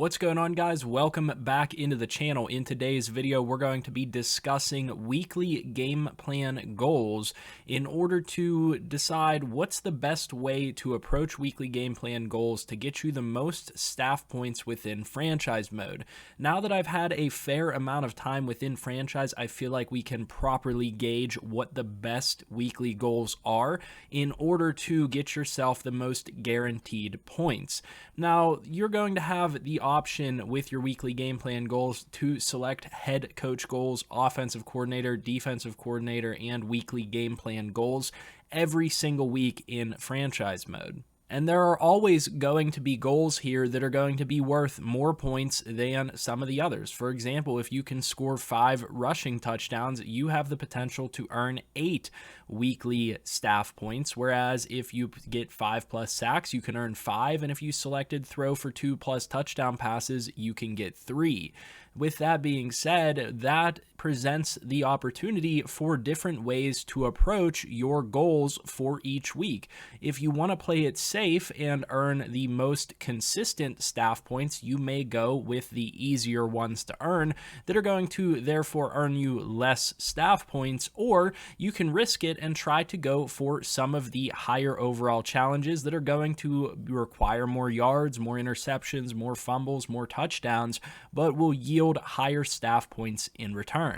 What's going on, guys? Welcome back into the channel. In today's video, we're going to be discussing weekly game plan goals in order to decide what's the best way to approach weekly game plan goals to get you the most staff points within franchise mode. Now that I've had a fair amount of time within franchise, I feel like we can properly gauge what the best weekly goals are in order to get yourself the most guaranteed points. Now, you're going to have the option with your weekly game plan goals to select head coach goals, offensive coordinator, defensive coordinator, and weekly game plan goals every single week in franchise mode. And there are always going to be goals here that are going to be worth more points than some of the others. For example, if you can score 5 rushing touchdowns, you have the potential to earn 8 weekly staff points. Whereas if you get 5+ sacks, you can earn 5. And if you selected throw for 2+ touchdown passes, you can get 3. With that being said, that presents the opportunity for different ways to approach your goals for each week. If you want to play it safe and earn the most consistent staff points, you may go with the easier ones to earn that are going to therefore earn you less staff points, or you can risk it and try to go for some of the higher overall challenges that are going to require more yards, more interceptions, more fumbles, more touchdowns, but will yield higher staff points in return.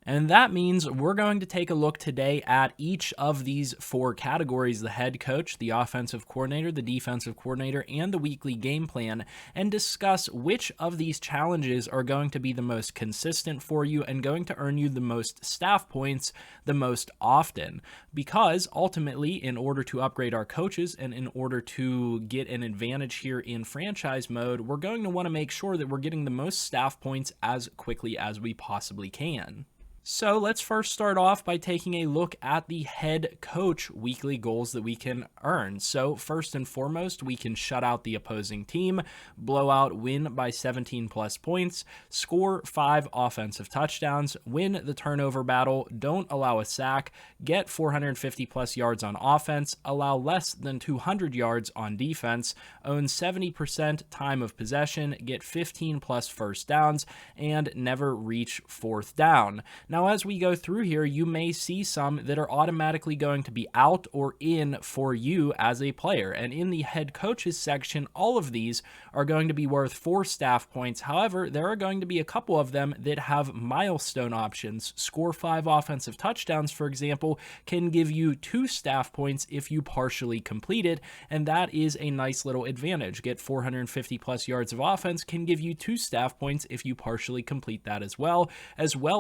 And that means we're going to take a look today at each of these 4 categories: the head coach, the offensive coordinator, the defensive coordinator, and the weekly game plan, and discuss which of these challenges are going to be the most consistent for you and going to earn you the most staff points the most often. Because ultimately, in order to upgrade our coaches and in order to get an advantage here in franchise mode, we're going to want to make sure that we're getting the most staff points as quickly as we possibly can. So let's first start off by taking a look at the head coach weekly goals that we can earn. So first and foremost, we can shut out the opposing team, blow out, win by 17+ points, score 5 offensive touchdowns, win the turnover battle, don't allow a sack, get 450+ yards on offense, allow less than 200 yards on defense, own 70% time of possession, get 15+ first downs, and never reach 4th down. Now, as we go through here, you may see some that are automatically going to be out or in for you as a player. And in the head coaches section, all of these are going to be worth 4 staff points. However, there are going to be a couple of them that have milestone options. Score 5 offensive touchdowns, for example, can give you 2 staff points if you partially complete it. And that is a nice little advantage. Get 450+ yards of offense can give you 2 staff points if you partially complete that as well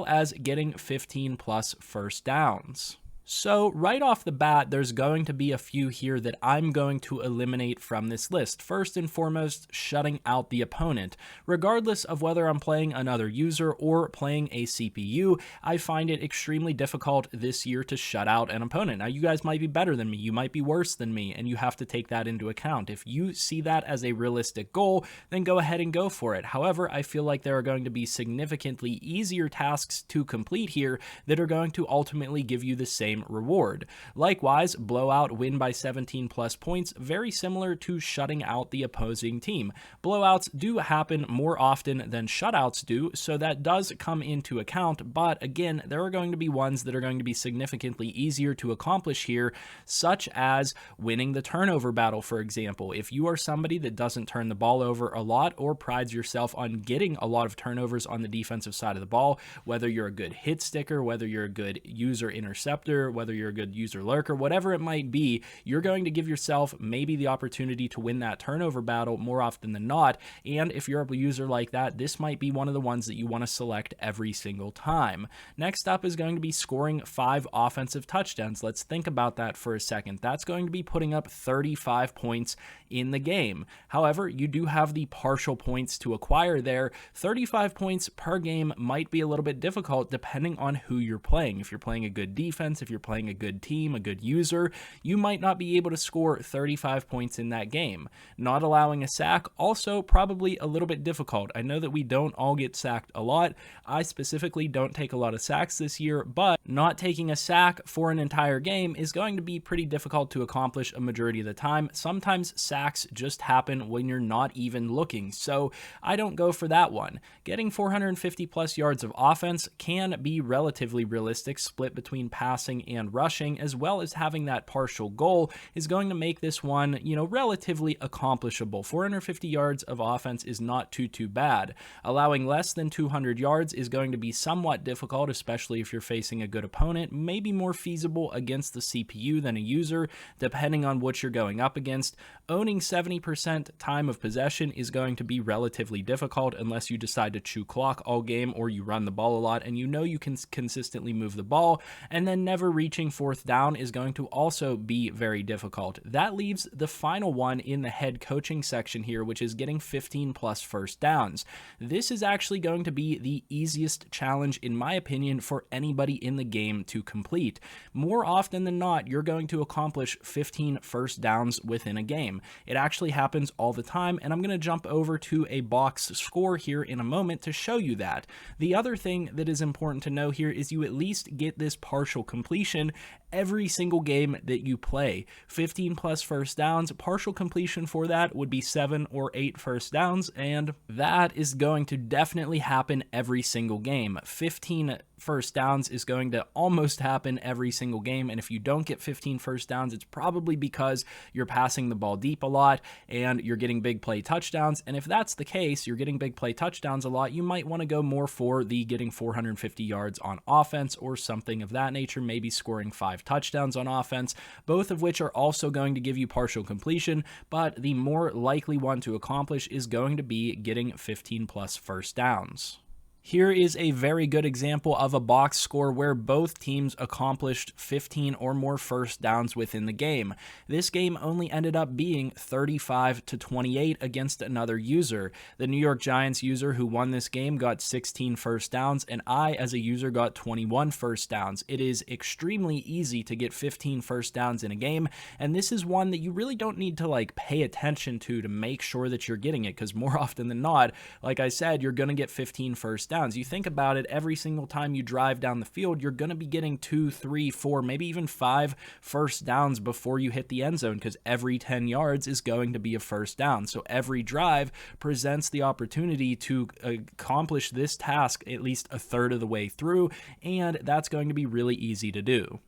as getting 15+ first downs. So right off the bat, there's going to be a few here that I'm going to eliminate from this list. First and foremost, shutting out the opponent. Regardless of whether I'm playing another user or playing a CPU, I find it extremely difficult this year to shut out an opponent. Now, you guys might be better than me, you might be worse than me, and you have to take that into account. If you see that as a realistic goal, then go ahead and go for it. However, I feel like there are going to be significantly easier tasks to complete here that are going to ultimately give you the same reward. Likewise, blowout, win by 17+ points, very similar to shutting out the opposing team. Blowouts do happen more often than shutouts do, so that does come into account, but again, there are going to be ones that are going to be significantly easier to accomplish here, such as winning the turnover battle, for example. If you are somebody that doesn't turn the ball over a lot or prides yourself on getting a lot of turnovers on the defensive side of the ball, whether you're a good hit sticker, whether you're a good user interceptor, whether you're a good user lurker, whatever it might be, you're going to give yourself maybe the opportunity to win that turnover battle more often than not. And if you're a user like that, this might be one of the ones that you want to select every single time. Next up is going to be scoring 5 offensive touchdowns. Let's think about that for a second. That's going to be putting up 35 points in the game. However, you do have the partial points to acquire there. 35 points per game might be a little bit difficult depending on who you're playing. If you're playing a good defense, if if you're playing a good team, a good user, you might not be able to score 35 points in that game. Not allowing a sack, also probably a little bit difficult. I know that we don't all get sacked a lot. I specifically don't take a lot of sacks this year, but not taking a sack for an entire game is going to be pretty difficult to accomplish a majority of the time. Sometimes sacks just happen when you're not even looking, so I don't go for that one. Getting 450 plus yards of offense can be relatively realistic, split between passing and rushing, as well as having that partial goal is going to make this one, relatively accomplishable. 450 yards of offense is not too bad. Allowing less than 200 yards is going to be somewhat difficult, especially if you're facing a good opponent, maybe more feasible against the CPU than a user, depending on what you're going up against. Owning 70% time of possession is going to be relatively difficult unless you decide to chew clock all game or you run the ball a lot and you can consistently move the ball, and then never reaching fourth down is going to also be very difficult. That leaves the final one in the head coaching section here, which is getting 15 plus first downs. This is actually going to be the easiest challenge, in my opinion, for anybody in the game to complete. More often than not, you're going to accomplish 15 first downs within a game. It actually happens all the time, and I'm going to jump over to a box score here in a moment to show you that. The other thing that is important to know here is you at least get this partial completion every single game that you play. 15 plus first downs, partial completion for that would be 7 or 8 first downs, and that is going to definitely happen every single game. 15 first downs is going to almost happen every single game, and if you don't get 15 first downs, it's probably because you're passing the ball deep a lot and you're getting big play touchdowns. And if that's the case, you're getting big play touchdowns a lot, you might want to go more for the getting 450 yards on offense or something of that nature, maybe scoring 5 touchdowns on offense, both of which are also going to give you partial completion, but the more likely one to accomplish is going to be getting 15 plus first downs. Here is a very good example of a box score where both teams accomplished 15 or more first downs within the game. This game only ended up being 35-28 against another user. The New York Giants user who won this game got 16 first downs, and I, as a user, got 21 first downs. It is extremely easy to get 15 first downs in a game, and this is one that you really don't need to pay attention to make sure that you're getting it, because more often than not, like I said, you're going to get 15 first downs. You think about it, every single time you drive down the field, you're going to be getting 2, 3, 4, maybe even 5 first downs before you hit the end zone, because every 10 yards is going to be a first down. So every drive presents the opportunity to accomplish this task at least a third of the way through, and that's going to be really easy to do.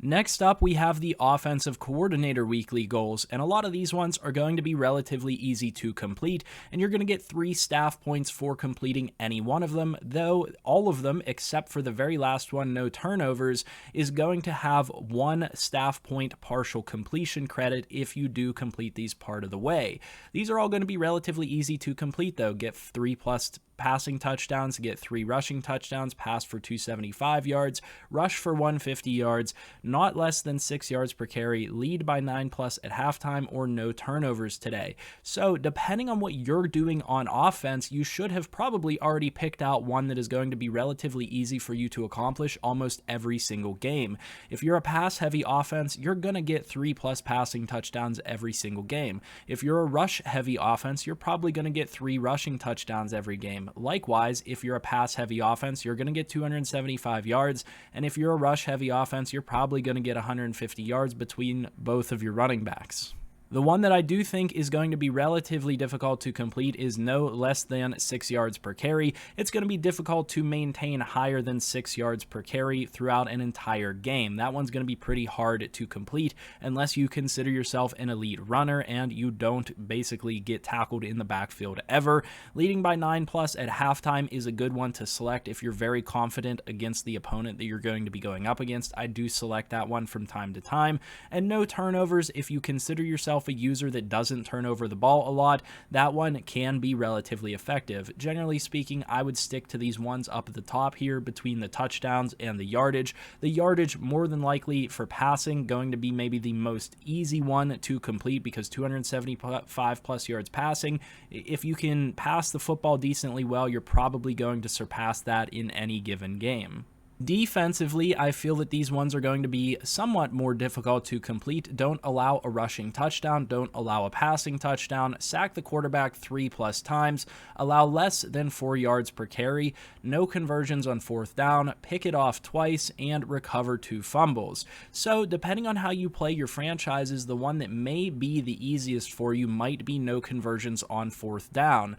Next up, we have the offensive coordinator weekly goals, and a lot of these ones are going to be relatively easy to complete, and you're going to get 3 staff points for completing any one of them, though all of them, except for the very last one, no turnovers, is going to have 1 staff point partial completion credit if you do complete these part of the way. These are all going to be relatively easy to complete, though. Get 3 plus passing touchdowns, get 3 rushing touchdowns, pass for 275 yards, rush for 150 yards, not less than 6 yards per carry, lead by 9 plus at halftime, or no turnovers today. So depending on what you're doing on offense, you should have probably already picked out one that is going to be relatively easy for you to accomplish almost every single game. If you're a pass heavy offense, you're going to get 3 plus passing touchdowns every single game. If you're a rush heavy offense, you're probably going to get 3 rushing touchdowns every game. Likewise, if you're a pass-heavy offense, you're going to get 275 yards, and if you're a rush-heavy offense, you're probably going to get 150 yards between both of your running backs. The one that I do think is going to be relatively difficult to complete is no less than 6 yards per carry. It's going to be difficult to maintain higher than 6 yards per carry throughout an entire game. That one's going to be pretty hard to complete unless you consider yourself an elite runner and you don't basically get tackled in the backfield ever. Leading by 9 plus at halftime is a good one to select if you're very confident against the opponent that you're going to be going up against. I do select that one from time to time. And no turnovers if you consider yourself a user that doesn't turn over the ball a lot. That one can be relatively effective. Generally speaking, I would stick to these ones up at the top here between the touchdowns and the yardage. The yardage, more than likely for passing, going to be maybe the most easy one to complete because 275 plus yards passing. If you can pass the football decently well, you're probably going to surpass that in any given game. Defensively, I feel that these ones are going to be somewhat more difficult to complete. Don't allow a rushing touchdown. Don't allow a passing touchdown. Sack the quarterback 3+ times. Allow less than 4 yards per carry. No conversions on 4th down. Pick it off twice and recover 2 fumbles. So depending on how you play your franchises, the one that may be the easiest for you might be no conversions on 4th down.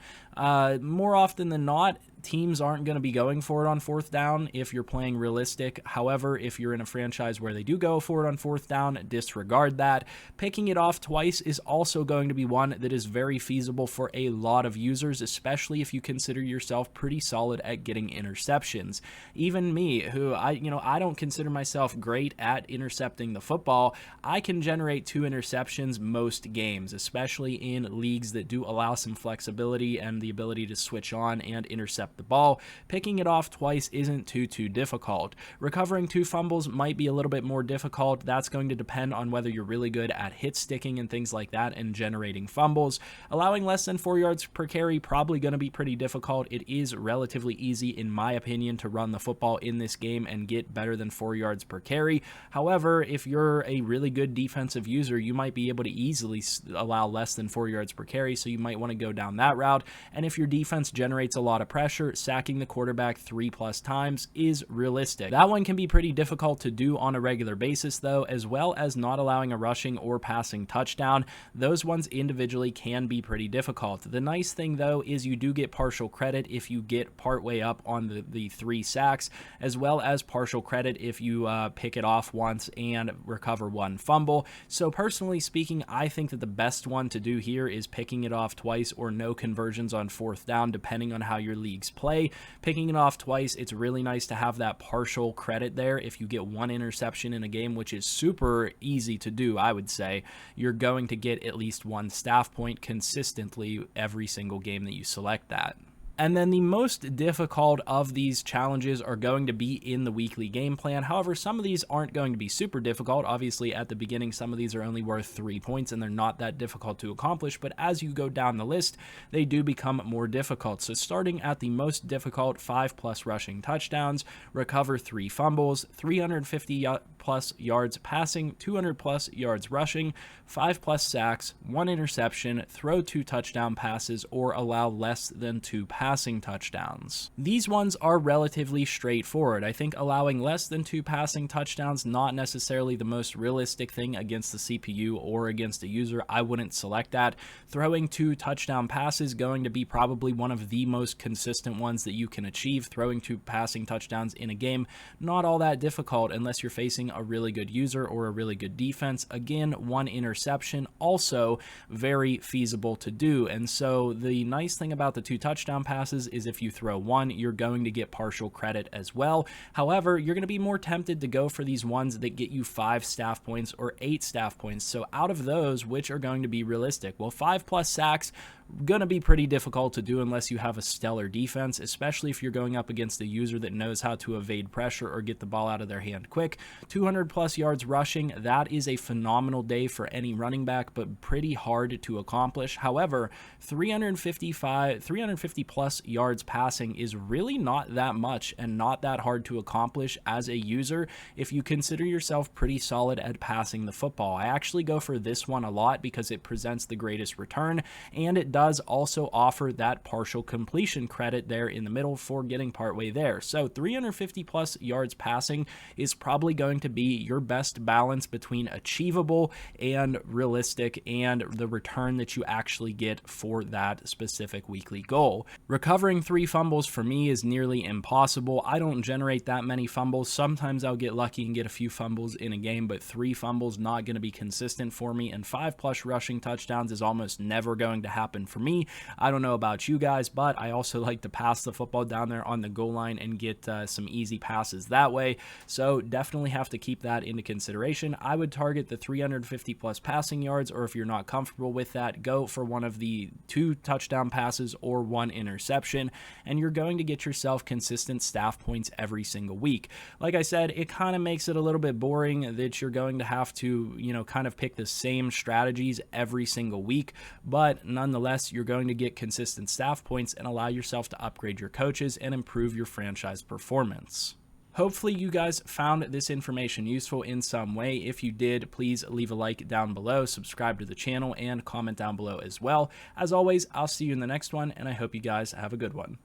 More often than not, teams aren't going to be going for it on 4th down if you're playing realistic. However, if you're in a franchise where they do go for it on 4th down, disregard that. Picking it off twice is also going to be one that is very feasible for a lot of users, especially if you consider yourself pretty solid at getting interceptions. Even me, who I don't consider myself great at intercepting the football, I can generate 2 interceptions most games, especially in leagues that do allow some flexibility and the ability to switch on and intercept the ball. Picking it off twice isn't too difficult. Recovering 2 fumbles might be a little bit more difficult. That's going to depend on whether you're really good at hit sticking and things like that and generating fumbles. Allowing less than 4 yards per carry, probably going to be pretty difficult. It is relatively easy, in my opinion, to run the football in this game and get better than 4 yards per carry. However, if you're a really good defensive user, you might be able to easily allow less than 4 yards per carry, so you might want to go down that route. And if your defense generates a lot of pressure, sacking the quarterback 3+ times is realistic. That one can be pretty difficult to do on a regular basis though, as well as not allowing a rushing or passing touchdown. Those ones individually can be pretty difficult. The nice thing though is you do get partial credit if you get partway up on the 3 sacks, as well as partial credit if you pick it off once and recover 1 fumble. So personally speaking, I think that the best one to do here is picking it off twice or no conversions on 4th down, depending on how your leagues play. Picking it off twice, it's really nice to have that partial credit there. If you get 1 interception in a game, which is super easy to do, I would say, you're going to get at least 1 staff point consistently every single game that you select that. And then the most difficult of these challenges are going to be in the weekly game plan. However, some of these aren't going to be super difficult. Obviously, at the beginning, some of these are only worth 3 points and they're not that difficult to accomplish. But as you go down the list, they do become more difficult. So starting at the most difficult, 5+ rushing touchdowns, recover 3 fumbles, 350+ yards passing, 200+ yards rushing, 5+ sacks, 1 interception, throw 2 touchdown passes, or allow less than 2 passing touchdowns. These ones are relatively straightforward. I think allowing less than 2 passing touchdowns, not necessarily the most realistic thing against the CPU or against a user. I wouldn't select that. Throwing 2 touchdown passes, going to be probably one of the most consistent ones that you can achieve. Throwing 2 passing touchdowns in a game, not all that difficult unless you're facing a really good user or a really good defense. Again, 1 interception, also very feasible to do. And so the nice thing about the 2 touchdown passes is if you throw 1, you're going to get partial credit as well. However, you're going to be more tempted to go for these ones that get you 5 staff points or 8 staff points. So out of those, which are going to be realistic? Well, 5+ sacks, going to be pretty difficult to do unless you have a stellar defense, especially if you're going up against a user that knows how to evade pressure or get the ball out of their hand quick. 200+ yards rushing, that is a phenomenal day for any running back, but pretty hard to accomplish. However, 350+ yards passing is really not that much and not that hard to accomplish as a user if you consider yourself pretty solid at passing the football. I actually go for this one a lot because it presents the greatest return, and it does also offer that partial completion credit there in the middle for getting partway there. So 350+ yards passing is probably going to be your best balance between achievable and realistic and the return that you actually get for that specific weekly goal. Recovering 3 fumbles for me is nearly impossible. I don't generate that many fumbles. Sometimes I'll get lucky and get a few fumbles in a game, but 3 fumbles not going to be consistent for me, and 5+ rushing touchdowns is almost never going to happen for me. I don't know about you guys, but I also like to pass the football down there on the goal line and get some easy passes that way. So definitely have to keep that into consideration. I would target the 350+ passing yards, or if you're not comfortable with that, go for one of the 2 touchdown passes or 1 interception, and you're going to get yourself consistent staff points every single week. Like I said, it kind of makes it a little bit boring that you're going to have to, kind of pick the same strategies every single week, but nonetheless, you're going to get consistent staff points and allow yourself to upgrade your coaches and improve your franchise performance. Hopefully you guys found this information useful in some way. If you did, please leave a like down below, subscribe to the channel, and comment down below as well. As always, I'll see you in the next one, and I hope you guys have a good one.